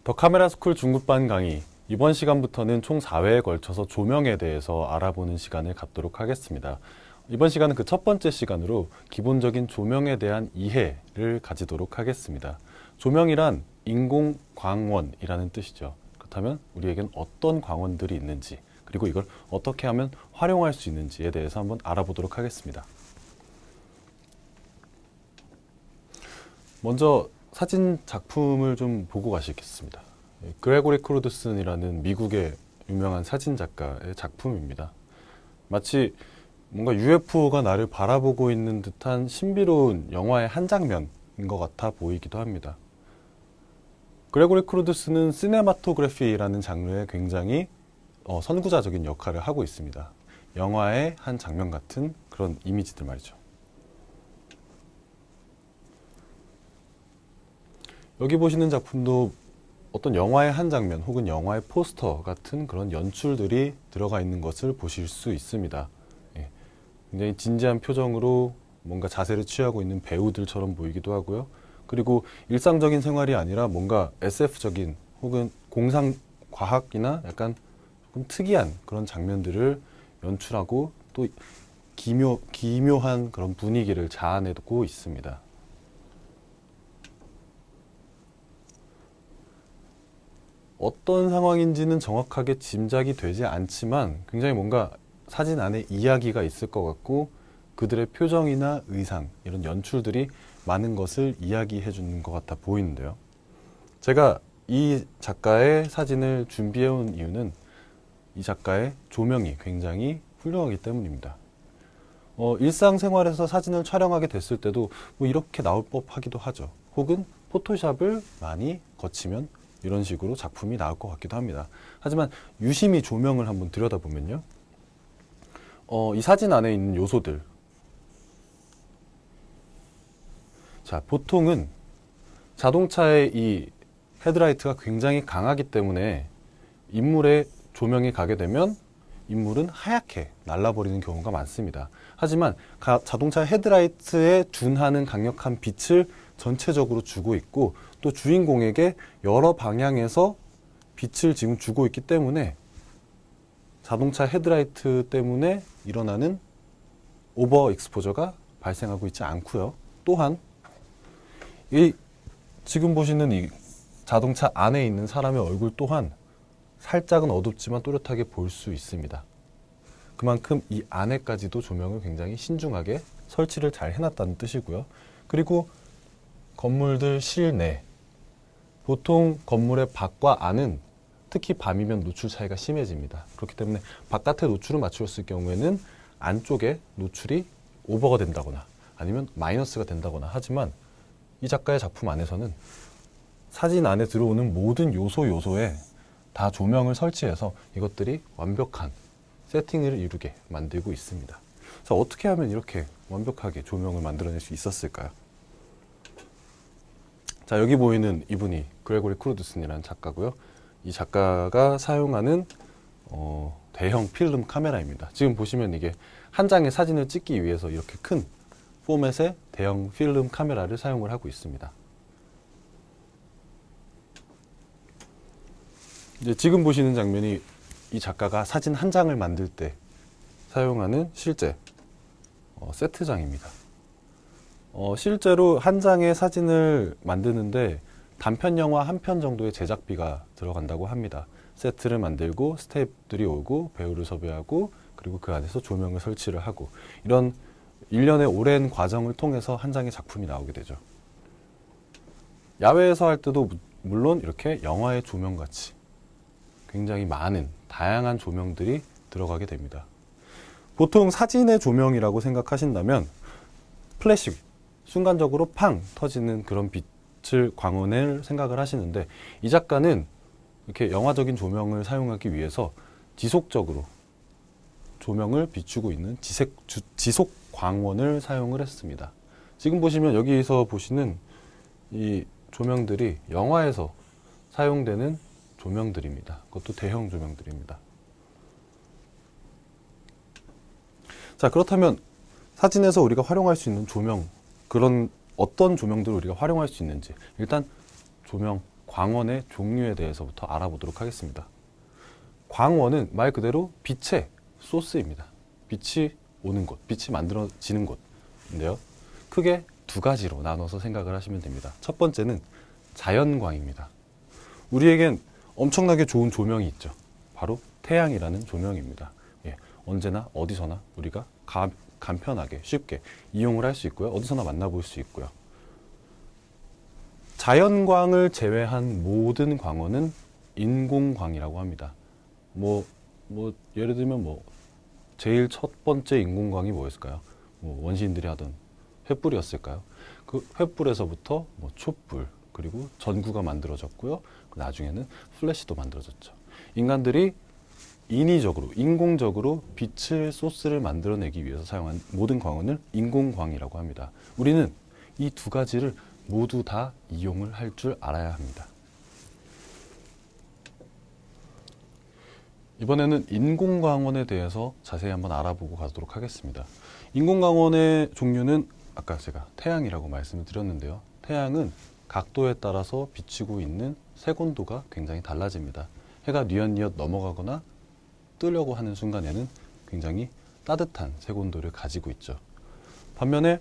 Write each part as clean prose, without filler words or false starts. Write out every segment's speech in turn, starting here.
더 카메라 스쿨 중급반 강의, 이번 시간부터는 총 4회에 걸쳐서 조명에 대해서 알아보는 시간을 갖도록 하겠습니다. 이번 시간은 그 첫 번째 시간으로 기본적인 조명에 대한 이해를 가지도록 하겠습니다. 조명이란 인공광원이라는 뜻이죠. 그렇다면 우리에겐 어떤 광원들이 있는지, 그리고 이걸 어떻게 하면 활용할 수 있는지에 대해서 한번 알아보도록 하겠습니다. 먼저 사진 작품을 좀 보고 가시겠습니다. 그레고리 크루드슨이라는 미국의 유명한 사진 작가의 작품입니다. 마치 뭔가 UFO가 나를 바라보고 있는 듯한 신비로운 영화의 한 장면인 것 같아 보이기도 합니다. 그레고리 크루드슨은 시네마토그래피라는 장르에 굉장히 선구자적인 역할을 하고 있습니다. 영화의 한 장면 같은 그런 이미지들 말이죠. 여기 보시는 작품도 어떤 영화의 한 장면 혹은 영화의 포스터 같은 그런 연출들이 들어가 있는 것을 보실 수 있습니다. 굉장히 진지한 표정으로 뭔가 자세를 취하고 있는 배우들처럼 보이기도 하고요. 그리고 일상적인 생활이 아니라 뭔가 SF적인 혹은 공상과학이나 약간 조금 특이한 그런 장면들을 연출하고 또 기묘한 그런 분위기를 자아내고 있습니다. 어떤 상황인지는 정확하게 짐작이 되지 않지만 굉장히 뭔가 사진 안에 이야기가 있을 것 같고 그들의 표정이나 의상, 이런 연출들이 많은 것을 이야기해 주는 것 같아 보이는데요. 제가 이 작가의 사진을 준비해 온 이유는 이 작가의 조명이 굉장히 훌륭하기 때문입니다. 일상생활에서 사진을 촬영하게 됐을 때도 뭐 이렇게 나올 법하기도 하죠. 혹은 포토샵을 많이 거치면 이런 식으로 작품이 나올 것 같기도 합니다. 하지만 유심히 조명을 한번 들여다보면요. 이 사진 안에 있는 요소들. 자, 보통은 자동차의 이 헤드라이트가 굉장히 강하기 때문에 인물에 조명이 가게 되면 인물은 하얗게 날아버리는 경우가 많습니다. 하지만 자동차 헤드라이트에 준하는 강력한 빛을 전체적으로 주고 있고 또 주인공에게 여러 방향에서 빛을 지금 주고 있기 때문에 자동차 헤드라이트 때문에 일어나는 오버 익스포저가 발생하고 있지 않고요. 또한 이 지금 보시는 이 자동차 안에 있는 사람의 얼굴 또한 살짝은 어둡지만 또렷하게 볼 수 있습니다. 그만큼 이 안에까지도 조명을 굉장히 신중하게 설치를 잘 해놨다는 뜻이고요. 그리고 건물들 실내, 보통 건물의 밖과 안은 특히 밤이면 노출 차이가 심해집니다. 그렇기 때문에 바깥의 노출을 맞추었을 경우에는 안쪽에 노출이 오버가 된다거나 아니면 마이너스가 된다거나 하지만 이 작가의 작품 안에서는 사진 안에 들어오는 모든 요소에 다 조명을 설치해서 이것들이 완벽한 세팅을 이루게 만들고 있습니다. 그래서 어떻게 하면 이렇게 완벽하게 조명을 만들어낼 수 있었을까요? 자, 여기 보이는 이분이 그레고리 크루드슨이라는 작가고요. 이 작가가 사용하는 대형 필름 카메라입니다. 지금 보시면 이게 한 장의 사진을 찍기 위해서 이렇게 큰 포맷의 대형 필름 카메라를 사용을 하고 있습니다. 이제 지금 보시는 장면이 이 작가가 사진 한 장을 만들 때 사용하는 실제 세트장입니다. 실제로 한 장의 사진을 만드는데 단편 영화 한 편 정도의 제작비가 들어간다고 합니다. 세트를 만들고 스태프들이 오고 배우를 섭외하고 그리고 그 안에서 조명을 설치를 하고 이런 일련의 오랜 과정을 통해서 한 장의 작품이 나오게 되죠. 야외에서 할 때도 물론 이렇게 영화의 조명같이 굉장히 많은 다양한 조명들이 들어가게 됩니다. 보통 사진의 조명이라고 생각하신다면 플래시, 순간적으로 팡 터지는 그런 빛을 광원을 생각을 하시는데 이 작가는 이렇게 영화적인 조명을 사용하기 위해서 지속적으로 조명을 비추고 있는 지속 광원을 사용을 했습니다. 지금 보시면 여기서 보시는 이 조명들이 영화에서 사용되는 조명들입니다. 그것도 대형 조명들입니다. 자, 그렇다면 사진에서 우리가 활용할 수 있는 조명, 그런 어떤 조명들을 우리가 활용할 수 있는지 일단 조명 광원의 종류에 대해서부터 알아보도록 하겠습니다. 광원은 말 그대로 빛의 소스입니다. 빛이 오는 곳, 빛이 만들어지는 곳인데요. 크게 두 가지로 나눠서 생각을 하시면 됩니다. 첫 번째는 자연광입니다. 우리에겐 엄청나게 좋은 조명이 있죠. 바로 태양이라는 조명입니다. 예, 언제나 어디서나 우리가 간편하게 쉽게 이용을 할 수 있고요. 어디서나 만나볼 수 있고요. 자연광을 제외한 모든 광원은 인공광이라고 합니다. 예를 들면 제일 첫 번째 인공광이 뭐였을까요? 원시인들이 하던 횃불이었을까요? 그 횃불에서부터 촛불, 그리고 전구가 만들어졌고요. 나중에는 플래시도 만들어졌죠. 인간들이 인위적으로, 인공적으로 빛을 소스를 만들어내기 위해서 사용한 모든 광원을 인공광이라고 합니다. 우리는 이 두 가지를 모두 다 이용을 할 줄 알아야 합니다. 이번에는 인공광원에 대해서 자세히 한번 알아보고 가도록 하겠습니다. 인공광원의 종류는 아까 제가 태양이라고 말씀을 드렸는데요. 태양은 각도에 따라서 비치고 있는 색온도가 굉장히 달라집니다. 해가 뉘엿뉘엿 넘어가거나 뜨려고 하는 순간에는 굉장히 따뜻한 색온도를 가지고 있죠. 반면에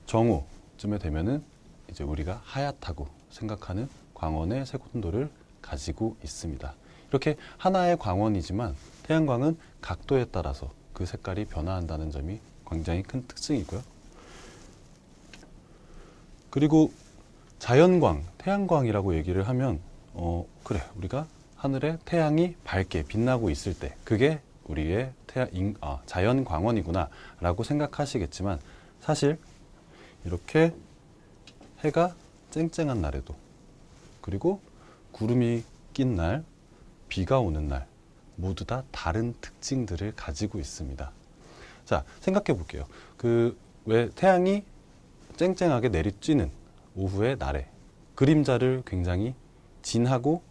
정오쯤에 되면은 이제 우리가 하얗다고 생각하는 광원의 색온도를 가지고 있습니다. 이렇게 하나의 광원이지만 태양광은 각도에 따라서 그 색깔이 변화한다는 점이 굉장히 큰 특징이고요. 그리고 자연광, 태양광이라고 얘기를 하면 그래, 우리가 하늘에 태양이 밝게 빛나고 있을 때 그게 우리의 자연광원이구나 라고 생각하시겠지만, 사실 이렇게 해가 쨍쨍한 날에도, 그리고 구름이 낀 날, 비가 오는 날 모두 다 다른 특징들을 가지고 있습니다. 자, 생각해 볼게요. 왜 태양이 쨍쨍하게 내리쬐는 오후의 날에 그림자를 굉장히 진하고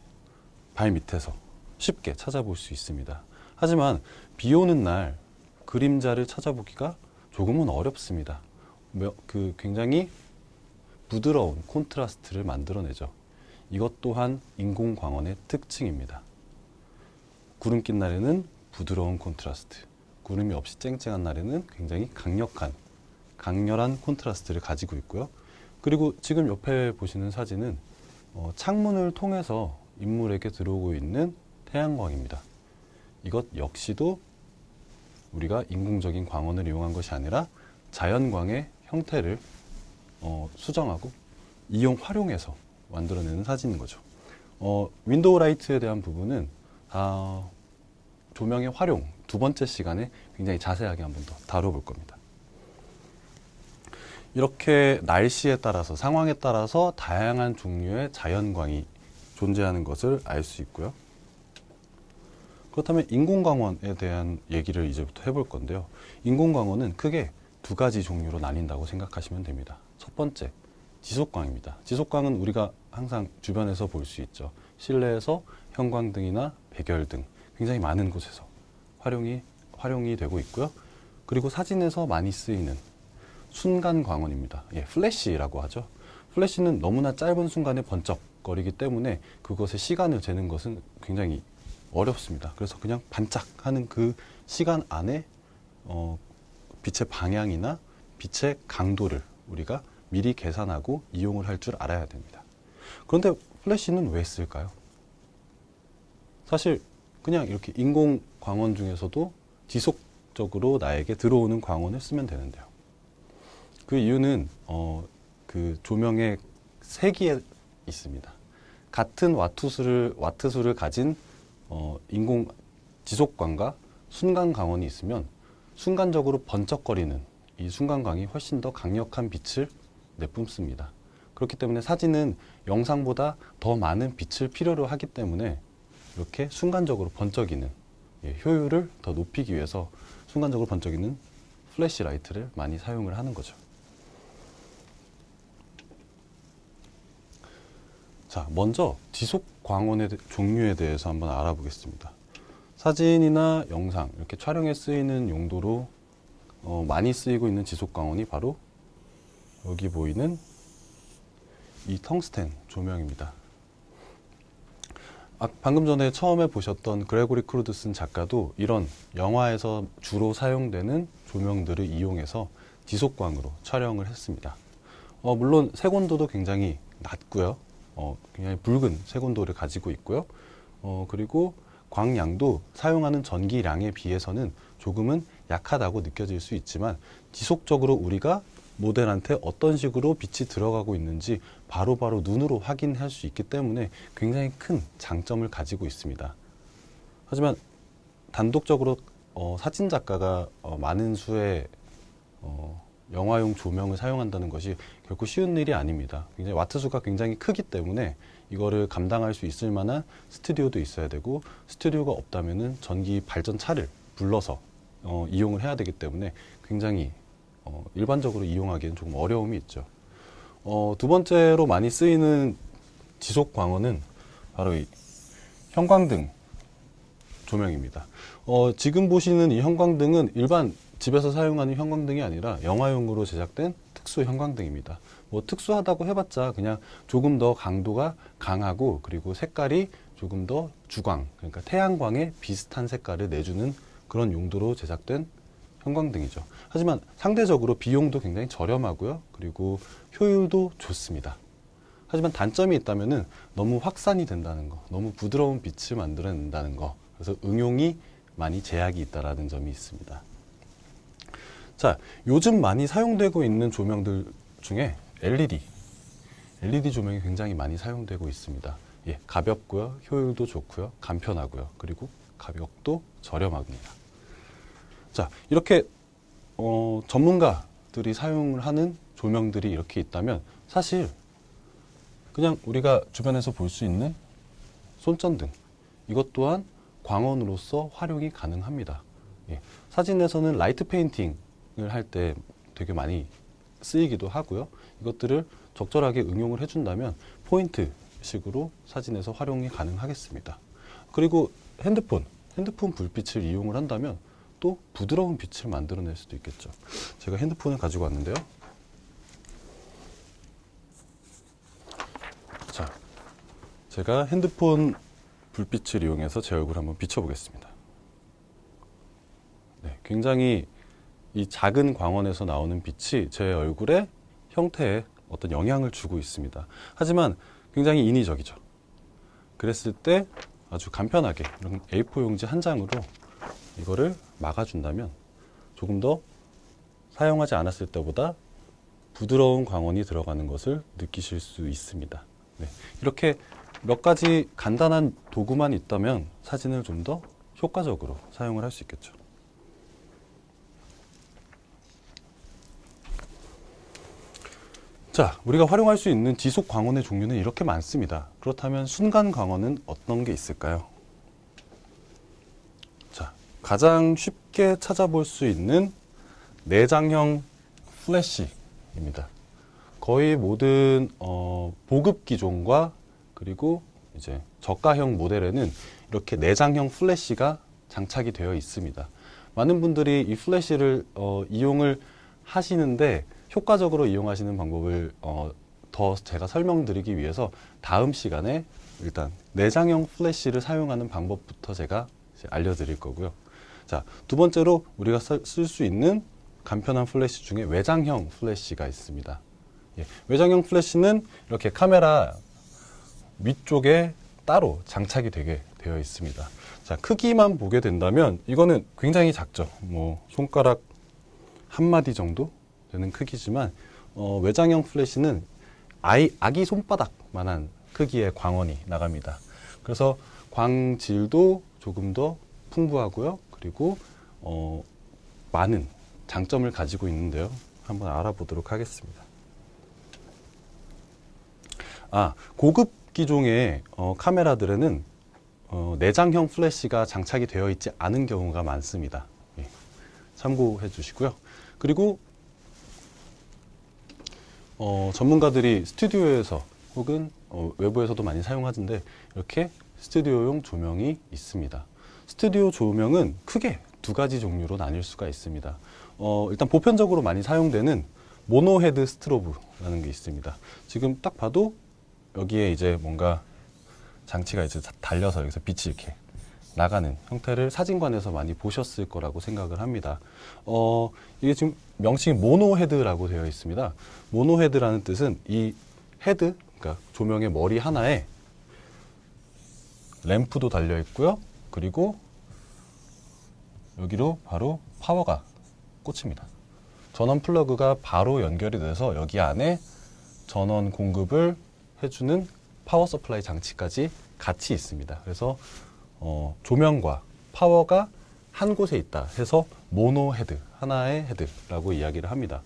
발 밑에서 쉽게 찾아볼 수 있습니다. 하지만 비 오는 날 그림자를 찾아보기가 조금은 어렵습니다. 굉장히 부드러운 콘트라스트를 만들어내죠. 이것 또한 인공광원의 특징입니다. 구름 낀 날에는 부드러운 콘트라스트, 구름이 없이 쨍쨍한 날에는 굉장히 강렬한 콘트라스트를 가지고 있고요. 그리고 지금 옆에 보시는 사진은 창문을 통해서 인물에게 들어오고 있는 태양광입니다. 이것 역시도 우리가 인공적인 광원을 이용한 것이 아니라 자연광의 형태를 수정하고 활용해서 만들어내는 사진인 거죠. 윈도우 라이트에 대한 부분은 조명의 활용 두 번째 시간에 굉장히 자세하게 한번 더 다뤄볼 겁니다. 이렇게 날씨에 따라서, 상황에 따라서 다양한 종류의 자연광이 존재하는 것을 알 수 있고요. 그렇다면 인공광원에 대한 얘기를 이제부터 해볼 건데요. 인공광원은 크게 두 가지 종류로 나뉜다고 생각하시면 됩니다. 첫 번째, 지속광입니다. 지속광은 우리가 항상 주변에서 볼 수 있죠. 실내에서 형광등이나 백열등, 굉장히 많은 곳에서 활용이 되고 있고요. 그리고 사진에서 많이 쓰이는 순간광원입니다. 플래시라고 하죠. 플래시는 너무나 짧은 순간에 번쩍거리기 때문에 그것의 시간을 재는 것은 굉장히 어렵습니다. 그래서 그냥 반짝하는 그 시간 안에 빛의 방향이나 빛의 강도를 우리가 미리 계산하고 이용을 할 줄 알아야 됩니다. 그런데 플래시는 왜 쓸까요? 사실 그냥 이렇게 인공 광원 중에서도 지속적으로 나에게 들어오는 광원을 쓰면 되는데요. 그 이유는 그 조명의 세기에 있습니다. 같은 와트수를 가진 인공 지속광과 순간 광원이 있으면 순간적으로 번쩍거리는 이 순간광이 훨씬 더 강력한 빛을 내뿜습니다. 그렇기 때문에 사진은 영상보다 더 많은 빛을 필요로 하기 때문에 이렇게 순간적으로 번쩍이는 효율을 더 높이기 위해서 순간적으로 번쩍이는 플래시 라이트를 많이 사용을 하는 거죠. 자, 먼저 지속광원의 종류에 대해서 한번 알아보겠습니다. 사진이나 영상 이렇게 촬영에 쓰이는 용도로 많이 쓰이고 있는 지속광원이 바로 여기 보이는 이 텅스텐 조명입니다. 방금 전에 처음에 보셨던 그레고리 크루드슨 작가도 이런 영화에서 주로 사용되는 조명들을 이용해서 지속광으로 촬영을 했습니다. 물론 색온도도 굉장히 낮고요. 굉장히 붉은 색온도를 가지고 있고요. 그리고 광량도 사용하는 전기량에 비해서는 조금은 약하다고 느껴질 수 있지만 지속적으로 우리가 모델한테 어떤 식으로 빛이 들어가고 있는지 바로바로 눈으로 확인할 수 있기 때문에 굉장히 큰 장점을 가지고 있습니다. 하지만 단독적으로 사진 작가가 많은 수의 영화용 조명을 사용한다는 것이 결코 쉬운 일이 아닙니다. 굉장히 와트 수가 굉장히 크기 때문에 이거를 감당할 수 있을 만한 스튜디오도 있어야 되고, 스튜디오가 없다면은 전기 발전차를 불러서 이용을 해야 되기 때문에 굉장히 일반적으로 이용하기에는 조금 어려움이 있죠. 두 번째로 많이 쓰이는 지속 광원은 바로 이 형광등 조명입니다. 지금 보시는 이 형광등은 일반 집에서 사용하는 형광등이 아니라 영화용으로 제작된 특수 형광등입니다. 뭐 특수하다고 해봤자 그냥 조금 더 강도가 강하고, 그리고 색깔이 조금 더 주광, 그러니까 태양광에 비슷한 색깔을 내주는 그런 용도로 제작된 형광등이죠. 하지만 상대적으로 비용도 굉장히 저렴하고요. 그리고 효율도 좋습니다. 하지만 단점이 있다면은 너무 확산이 된다는 거, 너무 부드러운 빛을 만들어낸다는 거, 그래서 응용이 많이 제약이 있다라는 점이 있습니다. 자, 요즘 많이 사용되고 있는 조명들 중에 LED 조명이 굉장히 많이 사용되고 있습니다. 예, 가볍고요, 효율도 좋고요, 간편하고요, 그리고 가격도 저렴합니다. 자, 이렇게 전문가들이 사용을 하는 조명들이 이렇게 있다면 사실 그냥 우리가 주변에서 볼 수 있는 손전등, 이것 또한 광원으로서 활용이 가능합니다. 예, 사진에서는 라이트 페인팅을 할 때 되게 많이 쓰이기도 하고요. 이것들을 적절하게 응용을 해준다면 포인트식으로 사진에서 활용이 가능하겠습니다. 그리고 핸드폰 불빛을 이용을 한다면 또 부드러운 빛을 만들어낼 수도 있겠죠. 제가 핸드폰을 가지고 왔는데요. 자, 제가 핸드폰 불빛을 이용해서 제 얼굴을 한번 비춰보겠습니다. 네, 굉장히 이 작은 광원에서 나오는 빛이 제 얼굴의 형태에 어떤 영향을 주고 있습니다. 하지만 굉장히 인위적이죠. 그랬을 때 아주 간편하게 이런 A4 용지 한 장으로 이거를 막아준다면 조금 더 사용하지 않았을 때보다 부드러운 광원이 들어가는 것을 느끼실 수 있습니다. 네, 이렇게 몇 가지 간단한 도구만 있다면 사진을 좀 더 효과적으로 사용을 할 수 있겠죠. 자, 우리가 활용할 수 있는 지속 광원의 종류는 이렇게 많습니다. 그렇다면 순간 광원은 어떤 게 있을까요? 자, 가장 쉽게 찾아볼 수 있는 내장형 플래시입니다. 거의 모든 보급 기종과 그리고 이제 저가형 모델에는 이렇게 내장형 플래시가 장착이 되어 있습니다. 많은 분들이 이 플래시를 이용을 하시는데 효과적으로 이용하시는 방법을 더 제가 설명드리기 위해서 다음 시간에 일단 내장형 플래시를 사용하는 방법부터 제가 이제 알려드릴 거고요. 자, 두 번째로 우리가 쓸 수 있는 간편한 플래시 중에 외장형 플래시가 있습니다. 예, 외장형 플래시는 이렇게 카메라 위쪽에 따로 장착이 되게 되어 있습니다. 자, 크기만 보게 된다면 이거는 굉장히 작죠. 뭐 손가락 한 마디 정도 되는 크기지만 외장형 플래시는 아기 손바닥만한 크기의 광원이 나갑니다. 그래서 광질도 조금 더 풍부하고요. 그리고 많은 장점을 가지고 있는데요. 한번 알아보도록 하겠습니다. 고급 기종의 카메라들에는 내장형 플래시가 장착이 되어 있지 않은 경우가 많습니다. 예, 참고해 주시고요. 그리고 전문가들이 스튜디오에서 혹은 외부에서도 많이 사용하는데 이렇게 스튜디오용 조명이 있습니다. 스튜디오 조명은 크게 두 가지 종류로 나뉠 수가 있습니다. 일단 보편적으로 많이 사용되는 모노헤드 스트로브라는 게 있습니다. 지금 딱 봐도 여기에 이제 뭔가 장치가 이제 달려서 여기서 빛이 이렇게 나가는 형태를 사진관에서 많이 보셨을 거라고 생각을 합니다. 이게 지금 명칭이 모노헤드라고 되어 있습니다. 모노헤드라는 뜻은 이 헤드, 그러니까 조명의 머리 하나에 램프도 달려 있고요. 그리고 여기로 바로 파워가 꽂힙니다. 전원 플러그가 바로 연결이 돼서 여기 안에 전원 공급을 해주는 파워 서플라이 장치까지 같이 있습니다. 그래서 조명과 파워가 한 곳에 있다 해서 모노 헤드, 하나의 헤드라고 이야기를 합니다.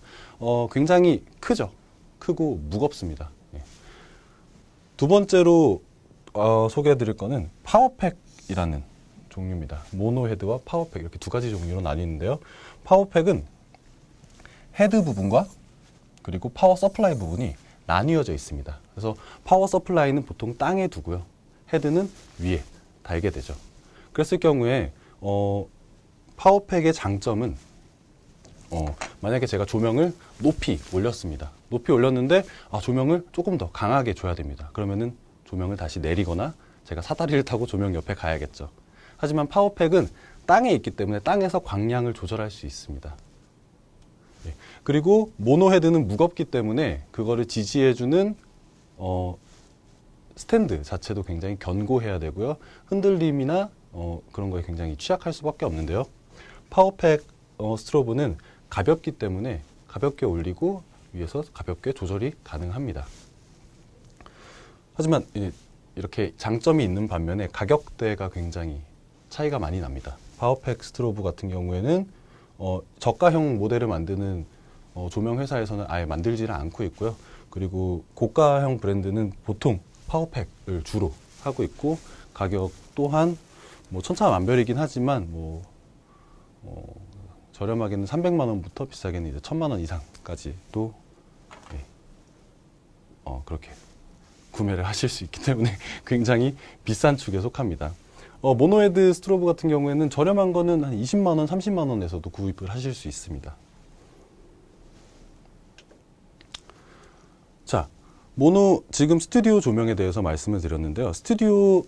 굉장히 크죠. 크고 무겁습니다. 예. 두 번째로 소개해 드릴 거는 파워팩이라는 종류입니다. 모노 헤드와 파워팩 이렇게 두 가지 종류로 나뉘는데요. 파워팩은 헤드 부분과 그리고 파워 서플라이 부분이 나뉘어져 있습니다. 그래서 파워 서플라이는 보통 땅에 두고요. 헤드는 위에 달게 되죠. 그랬을 경우에 파워팩의 장점은 만약에 제가 조명을 높이 올렸습니다. 높이 올렸는데 조명을 조금 더 강하게 줘야 됩니다. 그러면은 조명을 다시 내리거나 제가 사다리를 타고 조명 옆에 가야겠죠. 하지만 파워팩은 땅에 있기 때문에 땅에서 광량을 조절할 수 있습니다. 예. 그리고 모노헤드는 무겁기 때문에 그거를 지지해주는 스탠드 자체도 굉장히 견고해야 되고요. 흔들림이나 그런 거에 굉장히 취약할 수밖에 없는데요. 파워팩 스트로브는 가볍기 때문에 가볍게 올리고 위에서 가볍게 조절이 가능합니다. 하지만 이렇게 장점이 있는 반면에 가격대가 굉장히 차이가 많이 납니다. 파워팩 스트로브 같은 경우에는 저가형 모델을 만드는 조명 회사에서는 아예 만들지를 않고 있고요. 그리고 고가형 브랜드는 보통 파워팩을 주로 하고 있고 가격 또한 뭐 천차만별이긴 하지만 저렴하게는 300만 원부터 비싸게는 이제 1000만 원 이상까지도 그렇게 구매를 하실 수 있기 때문에 굉장히 비싼 축에 속합니다. 모노헤드 스트로브 같은 경우에는 저렴한 거는 한 20만 원, 30만 원에서도 구입을 하실 수 있습니다. 자, 지금 스튜디오 조명에 대해서 말씀을 드렸는데요. 스튜디오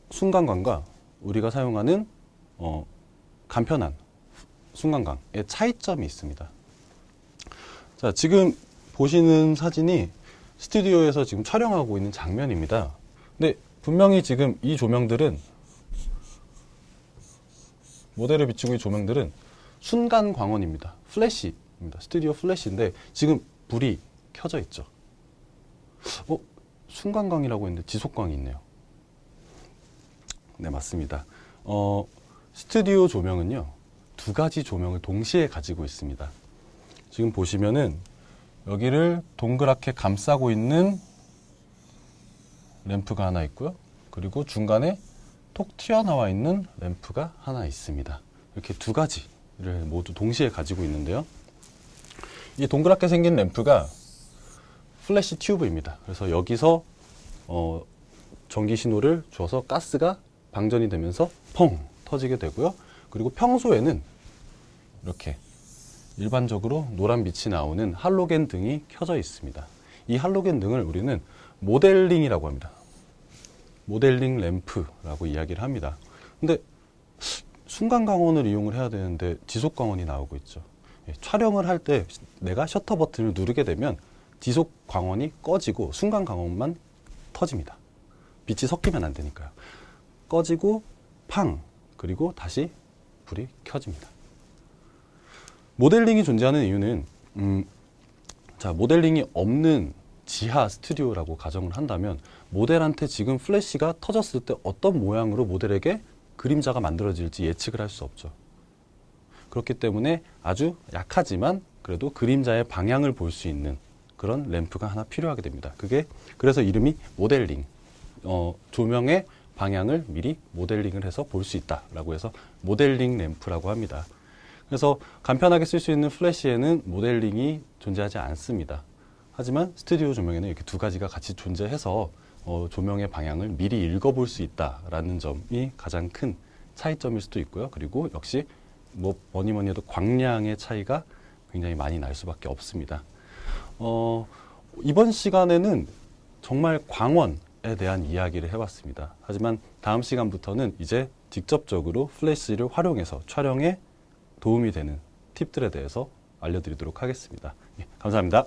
순간광과 우리가 사용하는 간편한 순간광의 차이점이 있습니다. 자, 지금 보시는 사진이 스튜디오에서 지금 촬영하고 있는 장면입니다. 근데 분명히 지금 이 조명들은 모델을 비추고 이 조명들은 순간 광원입니다. 플래시입니다. 스튜디오 플래시인데 지금 불이 켜져 있죠. 순간광이라고 했는데 지속광이 있네요. 네, 맞습니다. 스튜디오 조명은요, 두 가지 조명을 동시에 가지고 있습니다. 지금 보시면은 여기를 동그랗게 감싸고 있는 램프가 하나 있고요. 그리고 중간에 톡 튀어나와 있는 램프가 하나 있습니다. 이렇게 두 가지를 모두 동시에 가지고 있는데요. 이 동그랗게 생긴 램프가 플래시 튜브입니다. 그래서 여기서 전기 신호를 줘서 가스가 방전이 되면서 펑 터지게 되고요. 그리고 평소에는 이렇게 일반적으로 노란 빛이 나오는 할로겐 등이 켜져 있습니다. 이 할로겐 등을 우리는 모델링이라고 합니다. 모델링 램프라고 이야기를 합니다. 근데 순간 광원을 이용을 해야 되는데 지속 광원이 나오고 있죠. 촬영을 할 때 내가 셔터 버튼을 누르게 되면 지속 광원이 꺼지고 순간 광원만 터집니다. 빛이 섞이면 안 되니까요. 꺼지고 팡, 그리고 다시 불이 켜집니다. 모델링이 존재하는 이유는 모델링이 없는 지하 스튜디오라고 가정을 한다면 모델한테 지금 플래시가 터졌을 때 어떤 모양으로 모델에게 그림자가 만들어질지 예측을 할 수 없죠. 그렇기 때문에 아주 약하지만 그래도 그림자의 방향을 볼 수 있는 그런 램프가 하나 필요하게 됩니다. 그래서 이름이 모델링, 조명의 방향을 미리 모델링을 해서 볼 수 있다라고 해서 모델링 램프라고 합니다. 그래서 간편하게 쓸 수 있는 플래시에는 모델링이 존재하지 않습니다. 하지만 스튜디오 조명에는 이렇게 두 가지가 같이 존재해서 조명의 방향을 미리 읽어볼 수 있다라는 점이 가장 큰 차이점일 수도 있고요. 그리고 역시 뭐니 해도 광량의 차이가 굉장히 많이 날 수밖에 없습니다. 이번 시간에는 정말 광원, 대한 이야기를 해봤습니다. 하지만 다음 시간부터는 이제 직접적으로 플래시를 활용해서 촬영에 도움이 되는 팁들에 대해서 알려드리도록 하겠습니다. 예, 감사합니다.